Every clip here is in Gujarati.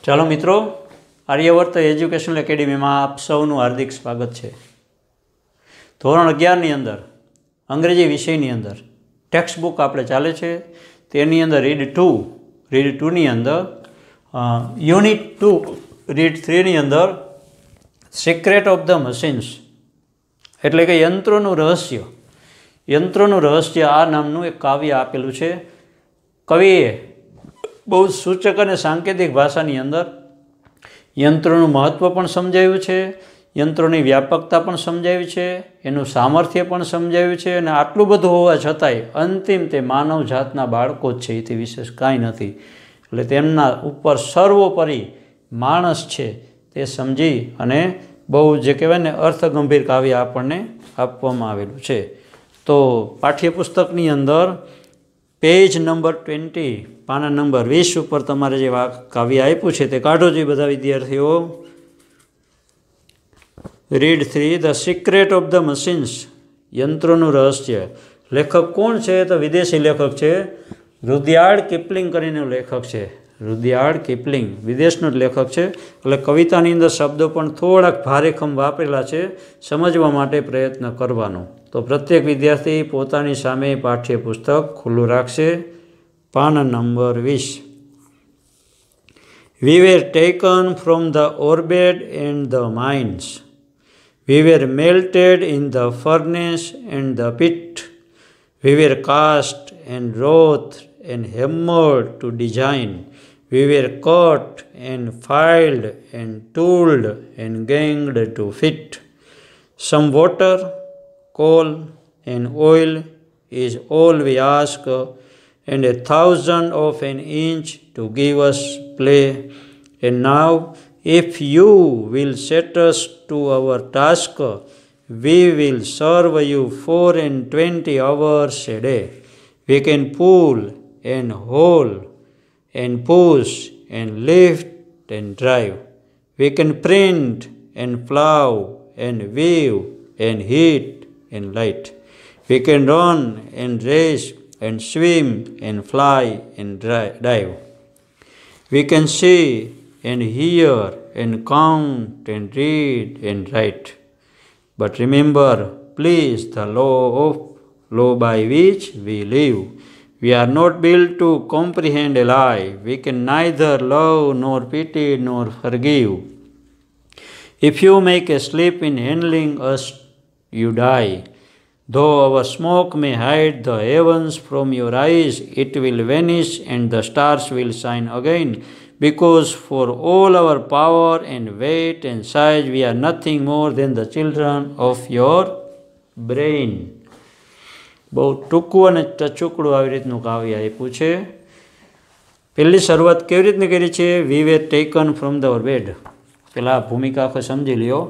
ચાલો મિત્રો, આર્યવર્ત એજ્યુકેશનલ એકેડેમીમાં આપ સૌનું હાર્દિક સ્વાગત છે। ધોરણ 11ની અંદર અંગ્રેજી વિષયની અંદર ટેક્સ્ટ બુક આપણે ચાલે છે, તેની અંદર રીડ 2ની અંદર યુનિટ 2 રીડ 3ની અંદર સિક્રેટ ઓફ ધ મશીન્સ એટલે કે યંત્રોનું રહસ્ય આ નામનું એક કાવ્ય આપેલું છે। કવિએ બહુ સૂચક અને સાંકેતિક ભાષાની અંદર યંત્રોનું મહત્ત્વ પણ સમજાવ્યું છે, યંત્રોની વ્યાપકતા પણ સમજાવી છે, એનું સામર્થ્ય પણ સમજાવ્યું છે, અને આટલું બધું હોવા છતાંય અંતિમ તે માનવ જાતના બાળકો જ છે, એથી વિશેષ કાંઈ નથી। એટલે તેમના ઉપર સર્વોપરી માણસ છે તે સમજી અને બહુ જે કહેવાય ને અર્થગંભીર કાવ્ય આપણને આપવામાં આવેલું છે। તો પાઠ્યપુસ્તકની અંદર પેજ નંબર 20 પાના નંબર 20 ઉપર તમારે જે કાવ્ય આપ્યું છે તે કાઢો જોઈએ બધા વિદ્યાર્થીઓ। Read 3 the secret of the machines, યંત્રોનું રહસ્ય। લેખક કોણ છે? તો વિદેશી લેખક છે, રુડયાર્ડ કિપલિંગ કરીને લેખક છે। રુડયાર્ડ કિપલિંગ વિદેશનો જ લેખક છે, એટલે કવિતાની અંદર શબ્દો પણ થોડાક ભારેખમ વાપરેલા છે, સમજવા માટે પ્રયત્ન કરવાનો। તો પ્રત્યેક વિદ્યાર્થી પોતાની સામે પાઠ્યપુસ્તક ખુલ્લું રાખશે। પાના number 20 We were taken from the orbit and the mines. We were melted in the furnace and the pit. We were cast and wrought and hammered to design. We were cut and filed and tooled and ganged to fit. Some water, coal and oil is all we ask, and 1,000 of an inch to give us play. And now, if you will set us to our task, we will serve you 24 hours a day. We can pull and haul and push and lift and drive. We can print and plow and weave and heat and light. We can run and race and swim and fly and dive. We can see and hear and count and read and write. But remember, please, the law by which we live. We are not built to comprehend a lie. We can neither love nor pity nor forgive. If you make a slip in handling us, you die. Though our smoke may hide the heavens from your eyes, it will vanish and the stars will shine again. Because for all our power and weight and size, we are nothing more than the children of your brain. બહુ ટૂંકું અને ટચુકડું આવી રીતનું કાવ્ય આપ્યું છે। પહેલી શરૂઆત કેવી રીતની કરી છે? વી were taken from the orbit. પહેલાં ભૂમિકા આખો સમજી લ્યો।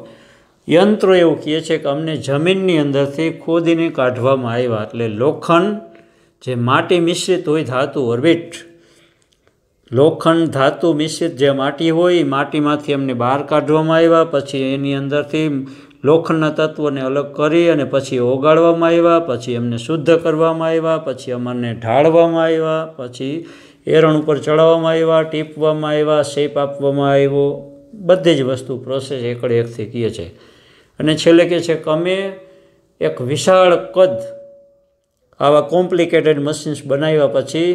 યંત્રો એવું કહે છે કે અમને જમીનની અંદરથી ખોદીને કાઢવામાં આવ્યા, એટલે લોખંડ જે માટી મિશ્રિત હોય ધાતુ, ઓર્બિટ, લોખંડ ધાતુ મિશ્રિત જે માટી હોય એ માટીમાંથી અમને બહાર કાઢવામાં આવ્યા, પછી એની અંદરથી લોખંડના તત્વોને અલગ કરી અને પછી ઓગાળવામાં આવ્યા, પછી એમને શુદ્ધ કરવામાં આવ્યા, પછી અમને ઢાળવામાં આવ્યા, પછી એરણ ઉપર ચડાવવામાં આવ્યા, ટીપવામાં આવ્યા, શેપ આપવામાં આવ્યો, બધી જ વસ્તુ પ્રોસેસ એકડે એકથી કહે છે। અને છેલ્લે કહે છે કે અમે એક વિશાળ કદ આવા કોમ્પ્લિકેટેડ મશીન્સ બનાવ્યા પછી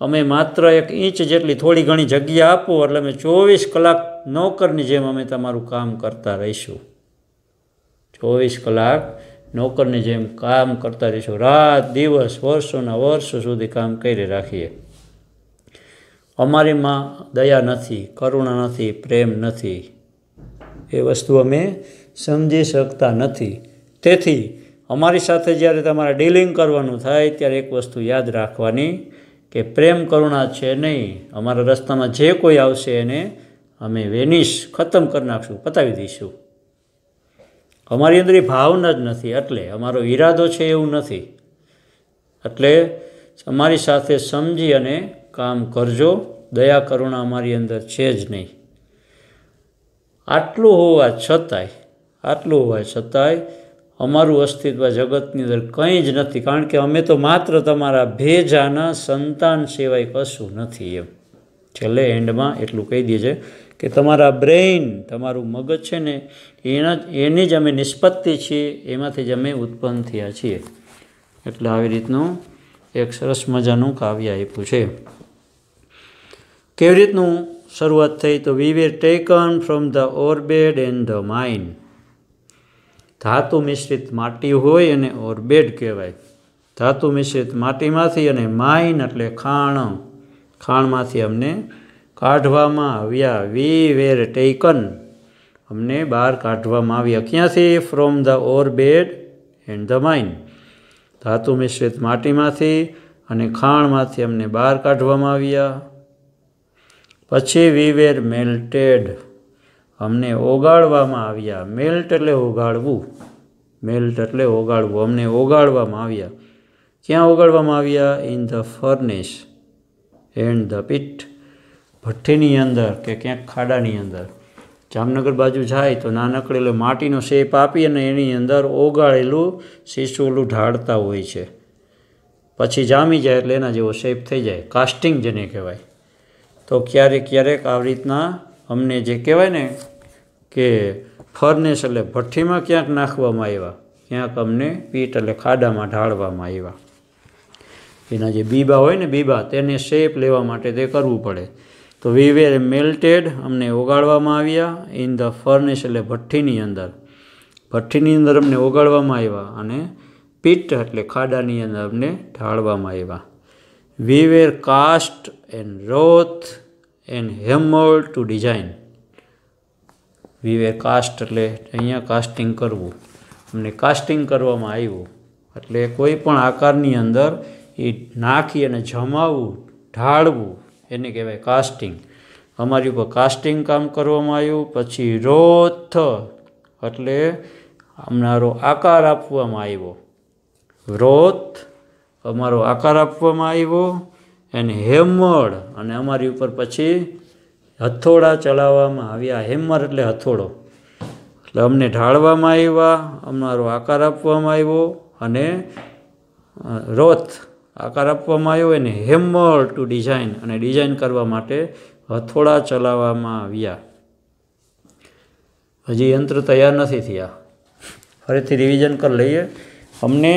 અમે માત્ર 1 ઇંચ જેટલી થોડી ઘણી જગ્યા આપો એટલે અમે 24 કલાક નોકરની જેમ અમે તમારું કામ કરતા રહીશું। 24 કલાક નોકરની જેમ કામ કરતા રહીશું, રાત દિવસ વર્ષોના વર્ષો સુધી કામ કરી રાખીએ। અમારીમાં દયા નથી, કરુણા નથી, પ્રેમ નથી, એ વસ્તુ અમે સમજી શકતા નથી। તેથી અમારી સાથે જ્યારે તમારે ડીલિંગ કરવાનું થાય ત્યારે એક વસ્તુ યાદ રાખવાની કે પ્રેમ કરુણા છે નહીં, અમારા રસ્તામાં જે કોઈ આવશે એને અમે ખતમ કરી નાખશું, પતાવી દઈશું। અમારી અંદર એ ભાવના જ નથી, એટલે અમારો ઈરાદો છે એવું નથી, એટલે અમારી સાથે સમજી અને કામ કરજો, દયા કરુણા અમારી અંદર છે જ નહીં। આટલું હોવા છતાંય અમારું અસ્તિત્વ જગતની અંદર કંઈ જ નથી, કારણ કે અમે તો માત્ર તમારા ભેજાના સંતાન સિવાય કશું નથી, એમ છેલ્લે એન્ડમાં એટલું કહી દે છે કે તમારા બ્રેઇન, તમારું મગજ છે ને એની જ અમે નિષ્પત્તિ છીએ, એમાંથી જ અમે ઉત્પન્ન થયા છીએ. એટલે આવી રીતનું એક સરસ મજાનું કાવ્ય આપ્યું છે. કેવી રીતનું શરૂઆત થઈ? તો we were taken from the orebed and the mine. ધાતુ મિશ્રિત માટી હોય અને ઓરબેડ કહેવાય. ધાતુ મિશ્રિત માટીમાંથી અને માઇન એટલે ખાણ, ખાણમાંથી અમને કાઢવામાં આવ્યા. વી વેર ટેકન, અમને બહાર કાઢવામાં આવ્યા. ક્યાંથી? From the orebed and the mine. ધાતુ મિશ્રિત માટીમાંથી અને ખાણમાંથી અમને બહાર કાઢવામાં આવ્યા. પછી વી વેર મેલ્ટેડ, અમને ઓગાળવામાં આવ્યા. મેલ્ટ એટલે ઓગાળવું, મેલ્ટ એટલે ઓગાળવું. અમને ઓગાળવામાં આવ્યા. ક્યાં ઓગાળવામાં આવ્યા? In the furnace and the pit. ભઠ્ઠીની અંદર કે ક્યાંક ખાડાની અંદર. જામનગર બાજુ જાય તો નાનકડેલો માટીનો શેપ આપી અને એની અંદર ઓગાળેલું શીશોલું ઢાળતા હોય છે. પછી જામી જાય એટલે એના જેવો શેપ થઈ જાય, કાસ્ટિંગ જેને કહેવાય. તો ક્યારેક ક્યારેક આવી રીતના અમને જે કહેવાય ને કે ફર્નેસ એટલે ભઠ્ઠીમાં ક્યાંક નાખવામાં આવ્યા, ક્યાંક અમને પીટ એટલે ખાડામાં ઢાળવામાં આવ્યા. એના જે બીબા હોય ને બીબા, તેને શેપ લેવા માટે તે કરવું પડે. તો વી વેર મેલ્ટેડ, અમને ઓગાળવામાં આવ્યા. ઇન ધ ફર્નેસ એટલે ભઠ્ઠીની અંદર, ભઠ્ઠીની અંદર અમને ઓગાળવામાં આવ્યા. અને પીટ એટલે ખાડાની અંદર અમને ઢાળવામાં આવ્યા. We were cast and wrought and hammered to design. We were cast એટલે અહીંયા કાસ્ટિંગ કરવું, અમને કાસ્ટિંગ કરવામાં આવ્યું. એટલે કોઈ પણ આકારની અંદર એ નાખી અને જમાવવું, ઢાળવું, એને કહેવાય કાસ્ટિંગ. અમારી ઉપર કાસ્ટિંગ કામ કરવામાં આવ્યું. પછી રોથ એટલે અમારો આકાર આપવામાં આવ્યો. રોથ અમારો આકાર આપવામાં આવ્યો. અને હેમર, અને અમારી ઉપર પછી હથોડા ચલાવવામાં આવ્યા. હેમર એટલે હથોડો. એટલે અમને ઢાળવામાં આવ્યા, અમારો આકાર આપવામાં આવ્યો. અને રોથ આકાર આપવામાં આવ્યો. અને હેમર ટુ ડિઝાઇન, અને ડિઝાઇન કરવા માટે હથોડા ચલાવવામાં આવ્યા. હજી યંત્ર તૈયાર નથી થયા. ફરીથી રિવિઝન કરી લઈએ. અમને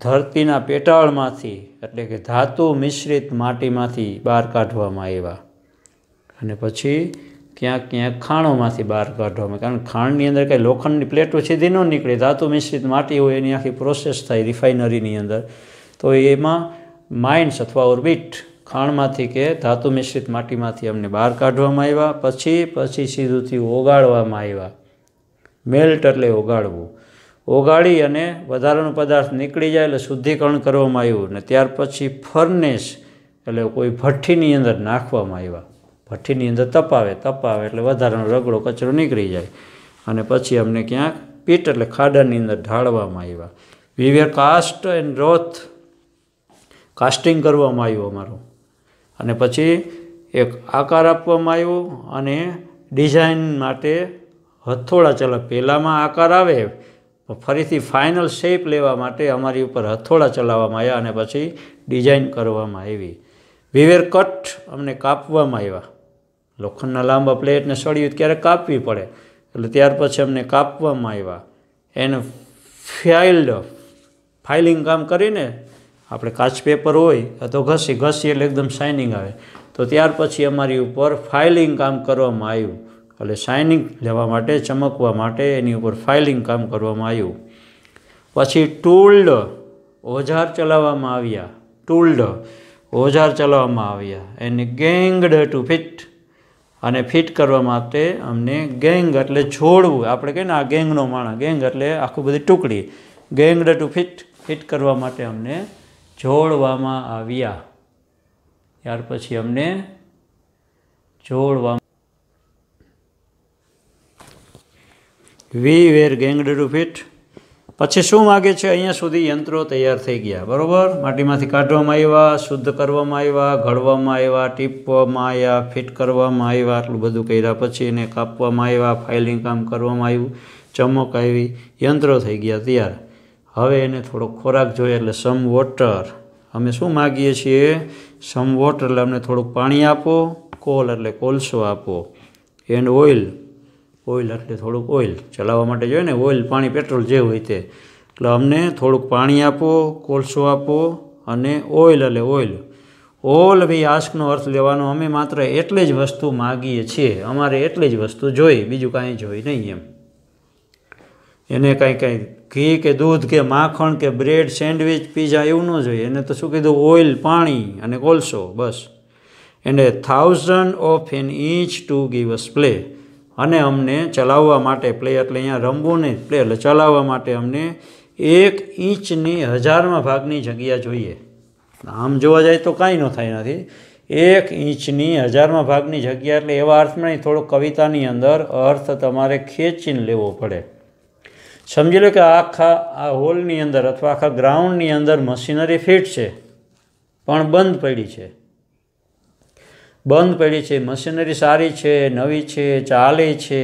ધરતીના પેટાળમાંથી એટલે કે ધાતુ મિશ્રિત માટીમાંથી બહાર કાઢવામાં આવ્યા. અને પછી ક્યાંક ક્યાંક ખાણોમાંથી બહાર કાઢવામાં, કારણ કે ખાણની અંદર કંઈ લોખંડની પ્લેટો સીધી ન નીકળે. ધાતુ મિશ્રિત માટી હોય એની આખી પ્રોસેસ થાય રિફાઇનરીની અંદર. તો એમાં માઇન્સ અથવા ઓર્બિટ, ખાણમાંથી કે ધાતુ મિશ્રિત માટીમાંથી અમને બહાર કાઢવામાં આવ્યા. પછી સીધુંથી ઓગાળવામાં આવ્યા. મેલ્ટ એટલે ઓગાળવું. ઓગાળી અને વધારાનો પદાર્થ નીકળી જાય એટલે શુદ્ધિકરણ કરવામાં આવ્યું. અને ત્યાર પછી ફર્નેસ એટલે કોઈ ભઠ્ઠીની અંદર નાખવામાં આવ્યા. ભઠ્ઠીની અંદર તપાવે એટલે વધારાનો રગડો કચરો નીકળી જાય. અને પછી અમને ક્યાંક પીટ એટલે ખાડાની અંદર ઢાળવામાં આવ્યા. We were cast and Roth, casting કરવામાં આવ્યું અમારું. અને પછી એક આકાર આપવામાં આવ્યો. અને ડિઝાઇન માટે હથોડા ચલાવ, પહેલાંમાં આકાર આવે, ફરીથી ફાઇનલ શેપ લેવા માટે અમારી ઉપર હથોડા ચલાવવામાં આવ્યા. અને પછી ડિઝાઇન કરવામાં આવી. વી વેર કટ, અમને કાપવામાં આવ્યા. લોખંડના લાંબા પ્લેટને સળિયું ક્યારેક કાપવી પડે, એટલે ત્યાર પછી અમને કાપવામાં આવ્યા. એને ફાઇલિંગ કામ કરીને આપણે કાચ પેપર હોય તો ઘસી એટલે એકદમ શાઇનિંગ આવે. તો ત્યાર પછી અમારી ઉપર ફાઇલિંગ કામ કરવામાં આવ્યું. એટલે શાઇનિંગ લેવા માટે, ચમકવા માટે એની ઉપર ફાઇલિંગ કામ કરવામાં આવ્યું. પછી ટૂલ્ડ, ઓજાર ચલાવવામાં આવ્યા. ટૂલ્ડ ઓજાર ચલાવવામાં આવ્યા. એને ગેંગડ ટુ ફિટ, અને ફિટ કરવા માટે અમને ગેંગ એટલે જોડવું. આપણે કહીએ ને આ ગેંગનો માણસ, ગેંગ એટલે આખું બધી ટુકડી. ગેંગડ ટુ ફિટ કરવા માટે અમને જોડવામાં આવ્યા. ત્યાર પછી અમને જોડવામાં, વી વેર ગેંગડ ટુ ફિટ. પછી શું માગે છે? અહીંયા સુધી યંત્રો તૈયાર થઈ ગયા, બરાબર. માટીમાંથી કાઢવામાં આવ્યા, શુદ્ધ કરવામાં આવ્યા, ઘડવામાં આવ્યા, ટીપવામાં આવ્યા, ફિટ કરવામાં આવ્યા. આટલું બધું કર્યા પછી એને કાપવામાં આવ્યા, ફાઇલિંગ કામ કરવામાં આવ્યું, ચમક આવી, યંત્રો થઈ ગયા તૈયાર. હવે એને થોડો ખોરાક જોઈએ એટલે સમ વોટર, અમે શું માગીએ છીએ? સમ વોટર એટલે અમને થોડુંક પાણી આપો, કોલ એટલે કોલસો આપો, એન્ડ ઓઇલ, ઓઇલ એટલે થોડુંક ઓઇલ ચલાવવા માટે જોઈએ ને, ઓઇલ પાણી પેટ્રોલ જે હોય તે, એટલે અમને થોડુંક પાણી આપો, કોલસો આપો અને ઓઇલ એટલે ઓઇલ. ઓલ વી આસ્કનો અર્થ લેવાનો અમે માત્ર એટલી જ વસ્તુ માગીએ છીએ, અમારે એટલી જ વસ્તુ જોઈએ, બીજું કાંઈ જોઈએ નહીં એમ. એને કાંઈ ઘી કે દૂધ કે માખણ કે બ્રેડ, સેન્ડવિચ, પીઝા એવું ન જોઈએ. એને તો શું કીધું? ઓઇલ, પાણી અને કોલસો, બસ. And 1,000 of an each to give us play. અને અમને ચલાવવા માટે, પ્લે એટલે અહીંયા રમવું નહીં, પ્લે એટલે ચલાવવા માટે અમને 1 ઇંચની 1000માં ભાગની જગ્યા જોઈએ. આમ જોવા જાય તો કાંઈ ન થાય નથી. 1 ઇંચની 1000માં ભાગની જગ્યા એટલે એવા અર્થમાં નહીં, થોડો કવિતાની અંદર અર્થ તમારે ખેંચીને લેવો પડે. સમજી લો કે આખા આ હોલની અંદર અથવા આખા ગ્રાઉન્ડની અંદર મશીનરી ફિટ છે પણ બંધ પડી છે. બંધ પડી છે, મશીનરી સારી છે, નવી છે, ચાલે છે,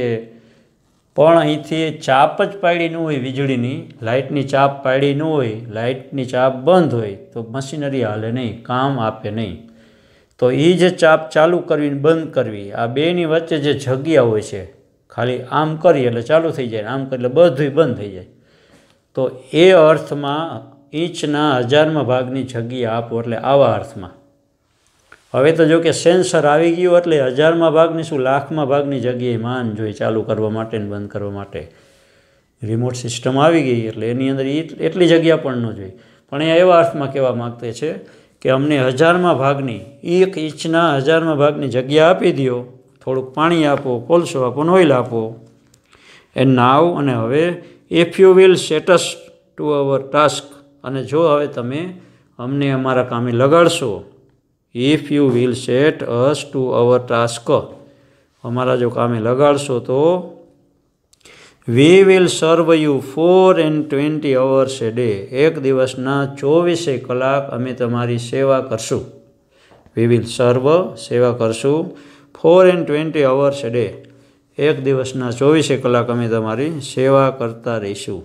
પણ અહીંથી ચાપ જ પાડી ન હોય વીજળીની, લાઇટની ચાપ પાડી ન હોય, લાઇટની ચાપ બંધ હોય તો મશીનરી હાલે નહીં, કામ આપે નહીં. તો એ જે ચાપ ચાલુ કરવી ને બંધ કરવી, આ બેની વચ્ચે જે જગ્યા હોય છે, ખાલી આમ કરીએ એટલે ચાલુ થઈ જાય, આમ કરીએ એટલે બધું બંધ થઈ જાય. તો એ અર્થમાં ઇંચના 1000માં ભાગની જગ્યા આપો, એટલે આવા અર્થમાં. હવે તો જો કે સેન્સર આવી ગયું એટલે 1000માં ભાગની શું, લાખમાં ભાગની જગ્યાએ માન જોઈએ ચાલુ કરવા માટે ને બંધ કરવા માટે. રિમોટ સિસ્ટમ આવી ગઈ એટલે એની અંદર એટલી જગ્યા પણ ન જોઈએ. પણ એ એવા અર્થમાં કહેવા માગતે છે કે અમને 1000માં ભાગની, 1 ઇંચના 1000માં ભાગની જગ્યા આપી દો, થોડુંક પાણી આપો, કોલસો આપો, ઓઇલ આપો. એન્ડ નાવ, અને હવે if you will set us to our task, અને જો હવે તમે અમને અમારા કામે લગાડશો, if you will set us to our task, અમારા જો કામે લગાડશો તો we will serve you 420 hours a day, એક દિવસના 24 કલાક અમે તમારી સેવા કરશું. વી વિલ સર્વ, સેવા કરશું, 420 hours a day, એક દિવસના 24 કલાક અમે તમારી સેવા કરતા રહીશું.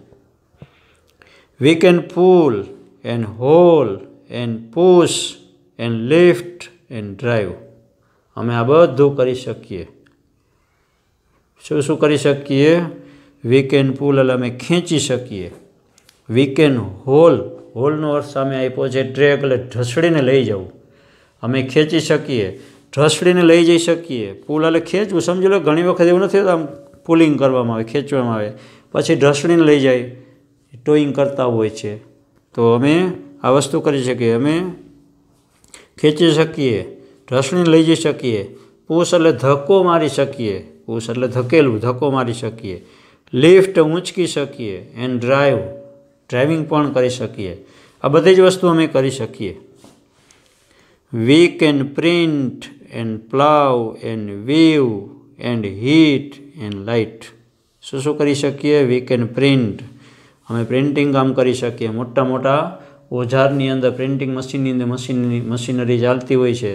We can pull and haul and push and lift and drive, અમે આ બધું કરી શકીએ. શું શું કરી શકીએ? વી કેન પુલ એટલે અમે ખેંચી શકીએ. વી કેન હોલ, હોલનો અર્થ સામે આપ્યો છે ડ્રેગ એટલે ઢસડીને લઈ જવું. અમે ખેંચી શકીએ, ઢસડીને લઈ જઈ શકીએ. પુલ એટલે ખેંચવું. સમજી લો ઘણી વખત એવું નથી હોતું, આમ પુલિંગ કરવામાં આવે, ખેંચવામાં આવે, પછી ઢસડીને લઈ જાય, ટોઈંગ કરતા હોય છે. તો અમે આ વસ્તુ કરી શકીએ, અમે ખેંચી શકીએ, ઢસડીને લઈ જઈ શકીએ. પુશ એટલે ધક્કો મારી શકીએ, પુશ એટલે ધકેલવું, ધક્કો મારી શકીએ. લિફ્ટ ઊંચકી શકીએ. એન્ડ ડ્રાઈવ, ડ્રાઇવિંગ પણ કરી શકીએ. આ બધી જ વસ્તુ અમે કરી શકીએ. We can print and plough and weave and heat and light. શું શું કરી શકીએ? વી કેન પ્રિન્ટ, અમે પ્રિન્ટિંગ કામ કરી શકીએ. મોટા મોટા ઓજારની અંદર, પ્રિન્ટિંગ મશીનની અંદર મશીનરી ચાલતી હોય છે,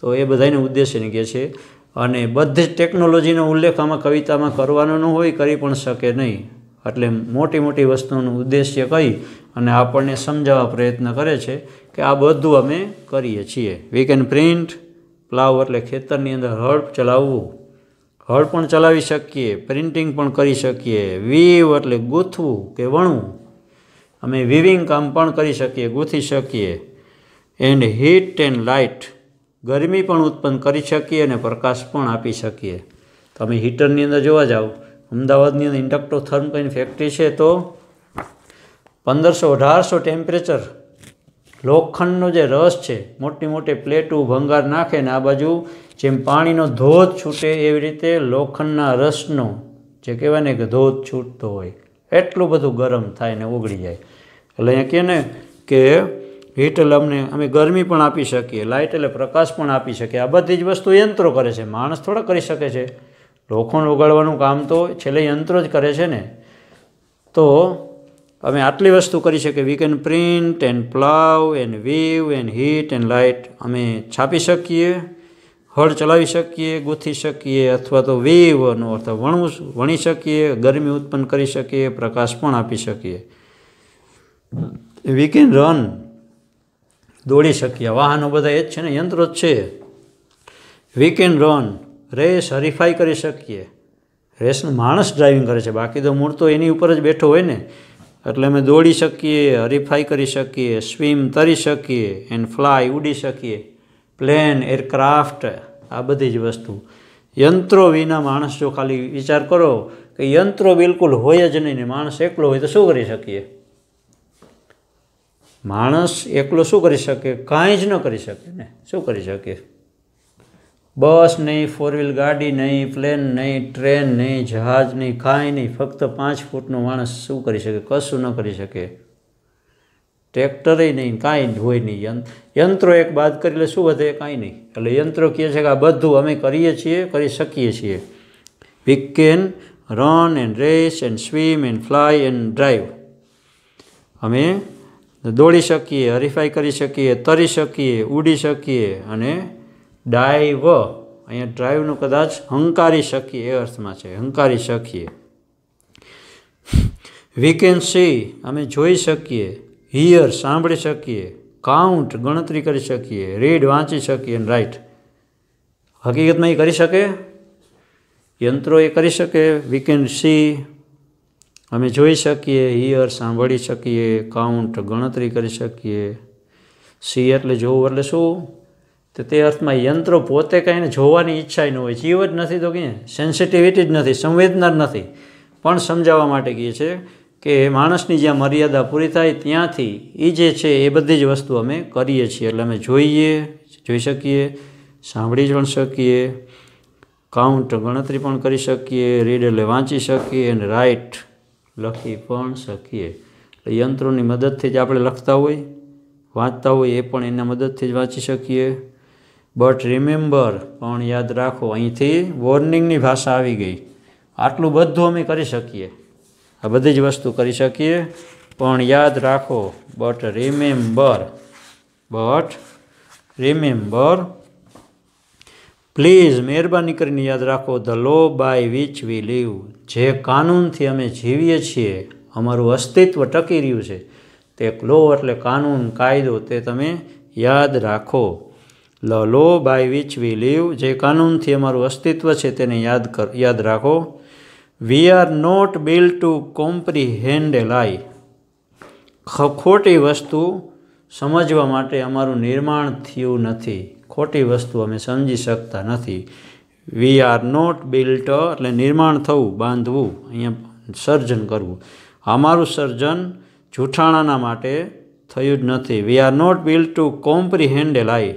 તો એ બધાને ઉદ્દેશ્યને કહે છે. અને બધી જ ટેકનોલોજીનો ઉલ્લેખ આમાં કવિતામાં કરવાનો ન હોય, કરી પણ શકે નહીં. એટલે મોટી મોટી વસ્તુનું ઉદ્દેશ્ય કહી અને આપણને સમજાવવા પ્રયત્ન કરે છે કે આ બધું અમે કરીએ છીએ. વી કેન પ્રિન્ટ, પ્લાવ એટલે ખેતરની અંદર હળ ચલાવવું, હળ પણ ચલાવી શકીએ, પ્રિન્ટિંગ પણ કરી શકીએ. વીવ એટલે ગૂંથવું કે વણવું, અમે વિવિંગ કામ પણ કરી શકીએ, ગૂંથી શકીએ. એન્ડ હીટ એન્ડ લાઇટ, ગરમી પણ ઉત્પન્ન કરી શકીએ અને પ્રકાશ પણ આપી શકીએ. તમે હીટરની અંદર જોવા જાઓ, અમદાવાદની અંદર ઇન્ડક્ટોથર્મ કરીને ફેક્ટરી છે, તો 1500-1800 ટેમ્પરેચર લોખંડનો જે રસ છે, મોટી મોટી પ્લેટું ભંગાર નાખે ને આ બાજુ જેમ પાણીનો ધોધ છૂટે એવી રીતે લોખંડના રસનો જે કહેવાય ને કે ધોધ છૂટતો હોય, એટલું બધું ગરમ થાય ને ઓગળી જાય. એટલે અહીંયા કહે ને કે હીટ એટલે અમે ગરમી પણ આપી શકીએ, લાઇટ એટલે પ્રકાશ પણ આપી શકીએ. આ બધી જ વસ્તુ યંત્રો કરે છે, માણસ થોડા કરી શકે છે. લોખંડ ઓગાળવાનું કામ તો છેલ્લે યંત્રો જ કરે છે ને. તો અમે આટલી વસ્તુ કરી શકીએ. We can print and plough and weave and heat and light, અમે છાપી શકીએ, હળ ચલાવી શકીએ, ગૂંથી શકીએ, અથવા તો વીવનો અર્થ વણી શકીએ, ગરમી ઉત્પન્ન કરી શકીએ, પ્રકાશ પણ આપી શકીએ. વી કેન રન, દોડી શકીએ. વાહનો બધા એ જ છે ને, યંત્રો જ છે. વી કેન રન, રેસ હરીફાઈ કરી શકીએ. રેસનું માણસ ડ્રાઇવિંગ કરે છે, બાકી તો મૂળ તો એની ઉપર જ બેઠો હોય ને. એટલે અમે દોડી શકીએ, હરીફાઈ કરી શકીએ, સ્વિમ તરી શકીએ, એન્ડ ફ્લાય ઉડી શકીએ, પ્લેન, એરક્રાફ્ટ, આ બધી જ વસ્તુ. યંત્રો વિના માણસ, જો ખાલી વિચાર કરો કે યંત્રો બિલકુલ હોય જ નહીં ને માણસ એકલો હોય તો શું કરી શકીએ? માણસ એકલો શું કરી શકે? કાંઈ જ ન કરી શકે ને. શું કરી શકે? બસ નહીં, 4 વ્હીલ ગાડી નહીં, પ્લેન નહીં, ટ્રેન નહીં, જહાજ નહીં, કાંઈ નહીં. ફક્ત 5 ફૂટનો માણસ શું કરી શકે? કશું ન કરી શકે. ટ્રેક્ટરે નહીં, કાંઈ હોય નહીં. યંત્રો એક બાદ કરી લે શું વધે? કાંઈ નહીં. એટલે યંત્રો કહે છે કે આ બધું અમે કરીએ છીએ, કરી શકીએ છીએ. We can run and race and swim and fly and drive. અમે દોડી શકીએ, હરીફાઈ કરી શકીએ, તરી શકીએ, ઉડી શકીએ અને ડાઈવ, અહીંયા ડ્રાઈવનું કદાચ હંકારી શકીએ એ અર્થમાં છે, હંકારી શકીએ. વી કેન સી, અમે જોઈ શકીએ, હિયર સાંભળી શકીએ, કાઉન્ટ ગણતરી કરી શકીએ, રીડ વાંચી શકીએ અને રાઇટ. હકીકતમાં એ કરી શકે, યંત્રો એ કરી શકે. વી કેન સી, અમે જોઈ શકીએ, હિયર સાંભળી શકીએ, કાઉન્ટ ગણતરી કરી શકીએ. સી એટલે જોવું એટલે શું? તો તે અર્થમાં યંત્રો પોતે કાંઈને જોવાની ઈચ્છા ન હોય, જીવ જ નથી તો ક્યાં સેન્સિટિવિટી જ નથી, સંવેદના જ નથી. પણ સમજાવવા માટે કહે છે કે માણસની જ્યાં મર્યાદા પૂરી થાય ત્યાંથી એ જે છે એ બધી જ વસ્તુ અમે કરીએ છીએ. એટલે અમે જોઈ શકીએ, સાંભળી પણ શકીએ, કાઉન્ટ ગણતરી પણ કરી શકીએ, રીડ એટલે વાંચી શકીએ અને રાઇટ લખી પણ શકીએ. એટલે યંત્રોની મદદથી જ આપણે લખતા હોય, વાંચતા હોય, એ પણ એના મદદથી જ વાંચી શકીએ. બટ રિમેમ્બર, પણ યાદ રાખો, અહીંથી વોર્નિંગની ભાષા આવી ગઈ. આટલું બધું અમે કરી શકીએ, આ બધી જ વસ્તુ કરી શકીએ, પણ યાદ રાખો, બટ રિમેમ્બર પ્લીઝ, મહેરબાની કરીને યાદ રાખો, the law by which we live, જે કાનૂનથી અમે જીવીએ છીએ, અમારું અસ્તિત્વ ટકી રહ્યું છે, તે લો એટલે કાનૂન, કાયદો, તે તમે યાદ રાખો. Law by which we live, જે કાનૂનથી અમારું અસ્તિત્વ છે તેને યાદ રાખો. We are not built to comprehend a lie, ખોટી વસ્તુ સમજવા માટે અમારું નિર્માણ થયું નથી, ખોટી વસ્તુ અમે સમજી શકતા નથી. વી આર નોટ બિલ્ટ એટલે નિર્માણ થવું, બાંધવું, અહીંયા સર્જન કરવું. અમારું સર્જન જૂઠાણાના માટે થયું જ નથી. We are not built to comprehend a lie,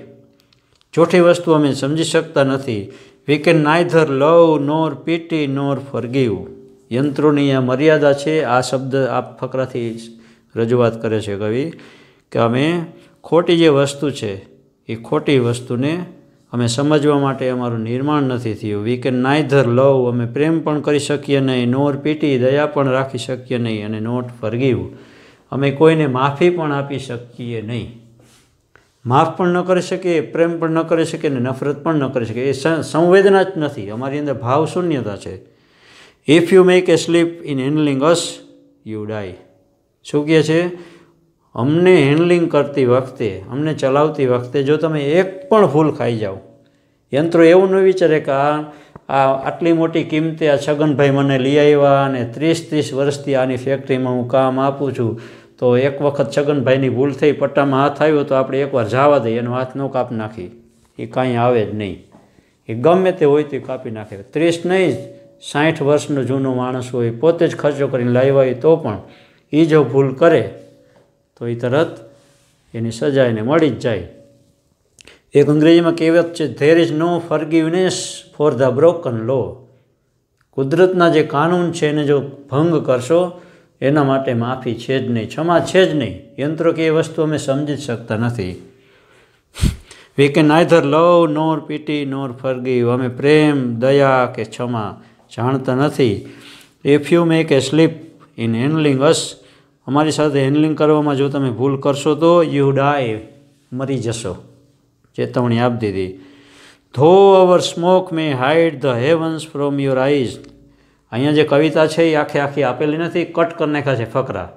ચોથી વસ્તુ અમે સમજી શકતા નથી. We can neither love nor pity nor forgive, યંત્રોની આ મર્યાદા છે. આ શબ્દ આ ફકરાથી રજૂઆત કરે છે કવિ કે અમે ખોટી જે વસ્તુ છે એ ખોટી વસ્તુને અમે સમજવા માટે અમારું નિર્માણ નથી થયું. વી કેન નાઇધર લવ, અમે પ્રેમ પણ કરી શકીએ નહીં, નોર પીટી, દયા પણ રાખી શકીએ નહીં, અને નોટ ફોરગીવ, અમે કોઈને માફી પણ આપી શકીએ નહીં. માફ પણ ન કરી શકીએ, પ્રેમ પણ ન કરી શકીએ, ને નફરત પણ ન કરી શકીએ. એ સંવેદના જ નથી, અમારી અંદર ભાવ શૂન્યતા છે. If you make a slip in handling us you die, શું કહે છે? અમને હેન્ડલિંગ કરતી વખતે, અમને ચલાવતી વખતે જો તમે એક પણ ભૂલ ખાઈ જાઓ, યંત્રો એવું ન વિચારે કે આ આટલી મોટી કિંમતે આ છગનભાઈ મને લઈ આવ્યા અને 30 વર્ષથી આની ફેક્ટરીમાં હું કામ આપું છું, તો એક વખત છગનભાઈની ભૂલ થઈ, પટ્ટામાં હાથ આવ્યો તો આપણે એકવાર જવા દઈએ, એનો હાથ ન કાપી નાખી, એ કાંઈ આવે જ નહીં. એ ગમે તે હોય તો કાપી નાખે. 30 નહીં, 60 વર્ષનો જૂનો માણસ હોય, પોતે જ ખર્ચો કરીને લાવ્યા હોય તો પણ એ જો ભૂલ કરે તો એ તરત એની સજા એને મળી જ જાય. એક અંગ્રેજીમાં કહેવત છે, there is no forgiveness for the broken law, કુદરતના જે કાનૂન છે એને જો ભંગ કરશો એના માટે માફી છે જ નહીં, ક્ષમા છે જ નહીં. યંત્રો કે એ વસ્તુ અમે સમજી જ શકતા નથી. We can neither love nor pity nor forgive, અમે પ્રેમ, દયા કે ક્ષમા જાણતા નથી. If you make a slip in handling us, અમારી સાથે હેન્ડલિંગ કરવામાં જો તમે ભૂલ કરશો તો યુ ડાય, મરી જશો, ચેતવણી આપી દીધી. Though our smoke may hide the heavens from your eyes, અહીંયા જે કવિતા છે એ આખી આપેલી નથી, કટ કરી નાખ્યા છે ફકરા.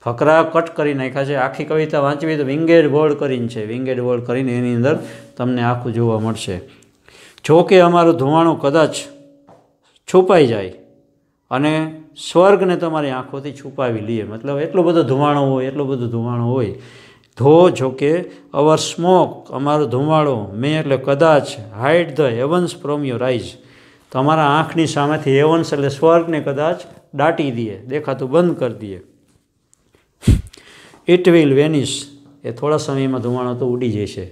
ફકરા કટ કરી નાખ્યા છે. આખી કવિતા વાંચવી તો વિંગેડ વર્ડ કરીને છે, વિંગેડ વર્ડ કરીને એની અંદર તમને આખું જોવા મળશે. જો કે અમારું ધુમાણું કદાચ છુપાઈ જાય અને સ્વર્ગને તમારી આંખોથી છુપાવી લઈએ, મતલબ એટલો બધો ધુમાણો હોય, એટલો બધો ધુમાણો હોય. જો કે અવર સ્મોક, અમારો ધુમાડો, મે એટલે કદાચ, hide the heavens from your eyes, તમારા આંખની સામેથી હેવન્સ એટલે સ્વર્ગને કદાચ દાટી દઈએ, દેખાતું બંધ કરી દઈએ. ઇટ વિલ વેનિશ, એ થોડા સમયમાં ધુમાડો તો ઉડી જશે,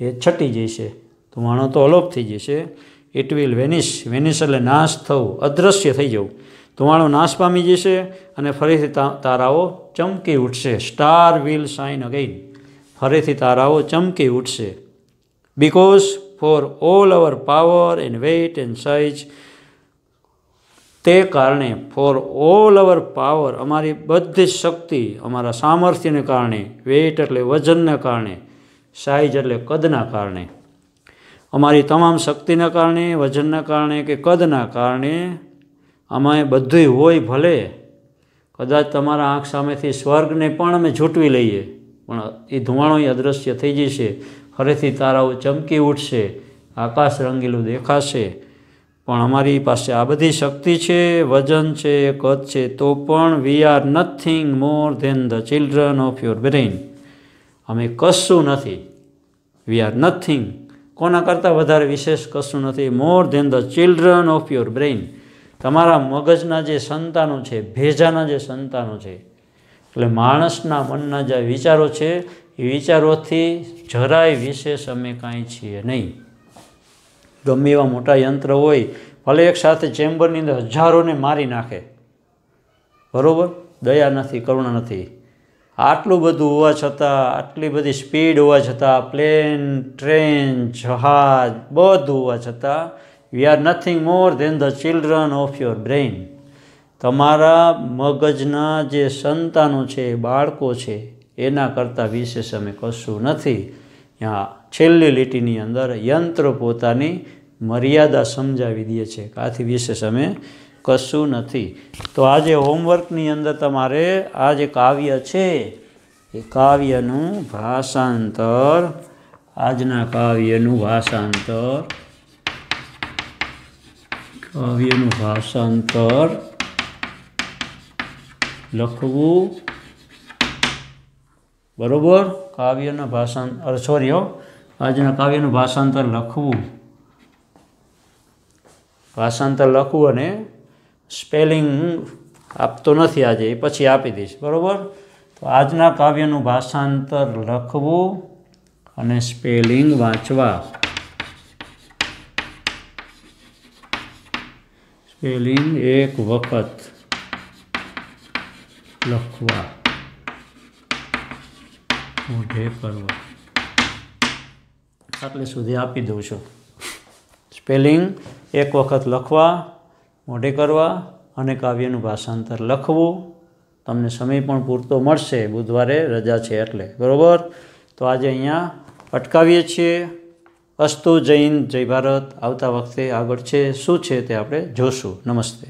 એ છટી જશે, ધુમાડો તો અલોપ થઈ જશે. ઇટ વિલ વેનિશ, વેનિશ એટલે નાશ થવું, અદૃશ્ય થઈ જવું. ધુમાડો નાશ પામી જશે અને ફરીથી તારાઓ ચમકી ઉઠશે. સ્ટાર વિલ શાઇન અગેઇન, ફરીથી તારાઓ ચમકી ઉઠશે. Because for all our power and weight and size, તે કારણે, ફોર ઓલ અવર પાવર, અમારી બધી શક્તિ, અમારા સામર્થ્યને કારણે, વેઇટ એટલે વજનને કારણે, સાઇઝ એટલે કદના કારણે, અમારી તમામ શક્તિના કારણે, વજનના કારણે કે કદના કારણે, આમાં બધું હોય ભલે, કદાચ તમારા આંખ સામેથી સ્વર્ગને પણ અમે ઝૂંટવી લઈએ, પણ એ ધુમાડો અદૃશ્ય થઈ જશે, ફરીથી તારાઓ ચમકી ઉઠશે, આકાશ રંગીલું દેખાશે. પણ અમારી પાસે આ બધી શક્તિ છે, વજન છે, કદ છે, તો પણ we are nothing more than the children of your brain, અમે કશું નથી. વી આર નથિંગ, કોના કરતાં વધારે વિશેષ કશું નથી. More than the children of your brain, તમારા મગજના જે સંતાનો છે, ભેજાના જે સંતાનો છે, એટલે માણસના મનના જે વિચારો છે એ વિચારોથી જરાય વિશેષ અમે કાંઈ છીએ નહીં. ગમે એવા મોટા યંત્ર હોય, ભલે એક સાથે ચેમ્બરની અંદર હજારોને મારી નાખે, બરાબર, દયા નથી, કરુણા નથી. આટલું બધું હોવા છતાં, આટલી બધી સ્પીડ હોવા છતાં, પ્લેન, ટ્રેન, જહાજ, બધું હોવા છતાં, we are nothing more than the children of your brain, તમારા મગજના જે સંતાનો છે, બાળકો છે, એના કરતાં વિશેષ અમે કશું નથી. ત્યાં છેલ્લી લીટીની અંદર યંત્ર પોતાની મર્યાદા સમજાવી દે છે કે આથી વિશેષ અમે કશું નથી. તો આજે હોમવર્કની અંદર તમારે આ જે કાવ્ય છે એ કાવ્યનું ભાષાંતર, આજના કાવ્યનું ભાષાંતર લખવું, બરોબર. કાવ્યના આજના કાવ્યનું ભાષાંતર લખવું, અને સ્પેલિંગ આપતો નથી આજે, એ પછી આપી દઈશ, બરાબર. તો આજના કાવ્યનું ભાષાંતર લખવું અને સ્પેલિંગ વાંચવા, સ્પેલિંગ એક વખત લખવા, મોઢે કરવા, આટલે સુધી આપી દઉં છું. સ્પેલિંગ એક વખત લખવા, મોઢે કરવા અને કાવ્યનું ભાષાંતર લખવું. તમને સમય પણ પૂરતો મળશે, બુધવારે રજા છે એટલે, બરાબર. તો આજે અહીંયા અટકાવીએ છીએ. અસ્તુ. જય હિન્દ, જય ભારત. આવતા વખતે આગળ છે શું છે તે આપણે જોશું. નમસ્તે.